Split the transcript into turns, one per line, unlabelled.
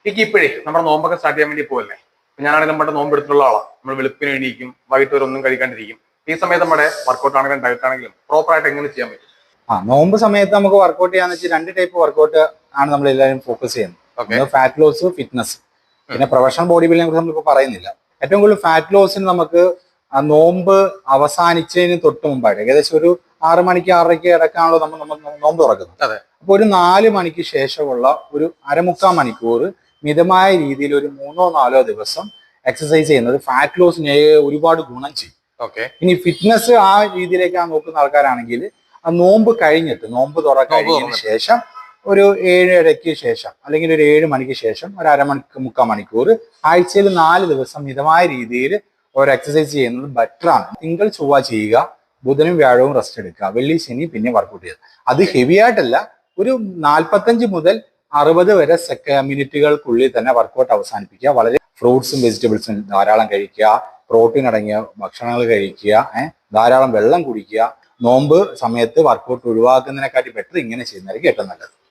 ഇപ്പോഴേ നമ്മുടെ നോമ്പൊക്കെ സ്റ്റാർട്ട് ചെയ്യാൻ വേണ്ടി പോകല്ലേ. ഞാനാണെങ്കിൽ നമ്മുടെ നോമ്പ് എടുത്തുള്ള ആളാണ്. നമ്മൾ വെളുപ്പിന് എണീക്കും, വൈകിട്ട് വരെ ഒന്നും കഴിക്കാണ്ടിരിക്കും. ഈ സമയത്ത് നമ്മുടെ വർക്കൗട്ട് ആണെങ്കിലും ഡയറ്റ് ആണെങ്കിലും പ്രോപ്പർ ആയിട്ട് എങ്ങനെ ചെയ്യാൻ പറ്റും?
നോമ്പ് സമയത്ത് നമുക്ക് വർക്കൗട്ട് ചെയ്യാന്ന് വെച്ചാൽ 2 ടൈപ്പ് വർക്കൗട്ട് ആണ് നമ്മൾ എല്ലാവരും ഫോക്കസ് ചെയ്യുന്നത്. ഒന്ന് ഫാറ്റ് ലോസ്, ഫിറ്റ്നസ്. പിന്നെ പ്രൊഫഷണൽ ബോഡി ബിൽഡിംഗിനെ കുറിച്ച് നമ്മളിപ്പോൾ പറയുന്നില്ല. ഏറ്റവും കൂടുതൽ ഫാറ്റ് ലോസിന് നമുക്ക് നോമ്പ് അവസാനിച്ചതിന് തൊട്ട് മുമ്പായിട്ട് ഏകദേശം ഒരു 6 മണിക്ക് 6:30 ഇടക്കാണല്ലോ നമ്മൾ നോമ്പ് തുറക്കുന്നത്. അപ്പോൾ ഒരു 4 മണിക്ക് ശേഷമുള്ള ഒരു അരമുക്കാൽ മണിക്കൂർ മിതമായ രീതിയിൽ ഒരു 3-4 ദിവസം എക്സസൈസ് ചെയ്യുന്നത് ഫാറ്റ് ലോസിന് ഒരുപാട് ഗുണം ചെയ്യും. ഇനി ഫിറ്റ്നസ് ആ രീതിയിലേക്കാണ് നോക്കുന്ന ആൾക്കാരാണെങ്കിൽ നോമ്പ് കഴിഞ്ഞിട്ട് നോമ്പ് തുറ കഴിഞ്ഞതിന് ശേഷം ഒരു 7:30 ശേഷം അല്ലെങ്കിൽ ഒരു 7 മണിക്ക് ശേഷം ഒരു മുക്കാൽ മണിക്കൂർ ആഴ്ചയിൽ 4 ദിവസം മിതമായ രീതിയിൽ ഒരു എക്സസൈസ് ചെയ്യുന്നത് ബെറ്റർ ആണ്. തിങ്കൾ ചൊവ്വ ചെയ്യുക, ബുധനും വ്യാഴവും റെസ്റ്റ് എടുക്കുക, വെള്ളി ശനി പിന്നെ വർക്കൗട്ട് ചെയ്യുക. അത് ഹെവി ആയിട്ടല്ല, ഒരു 45 മുതൽ 60 വരെ മിനിറ്റുകൾക്കുള്ളിൽ തന്നെ വർക്കൗട്ട് അവസാനിപ്പിക്കുക. വളരെ ഫ്രൂട്ട്സും വെജിറ്റബിൾസും ധാരാളം കഴിക്കുക, പ്രോട്ടീൻ അടങ്ങിയ ഭക്ഷണങ്ങൾ കഴിക്കുക, ധാരാളം വെള്ളം കുടിക്കുക. നോമ്പ് സമയത്ത് വർക്കൗട്ട് ഒഴിവാക്കുന്നതിനെക്കാട്ടി ബെറ്റർ ഇങ്ങനെ ചെയ്യുന്നതായിരിക്കും ഏറ്റവും നല്ലത്.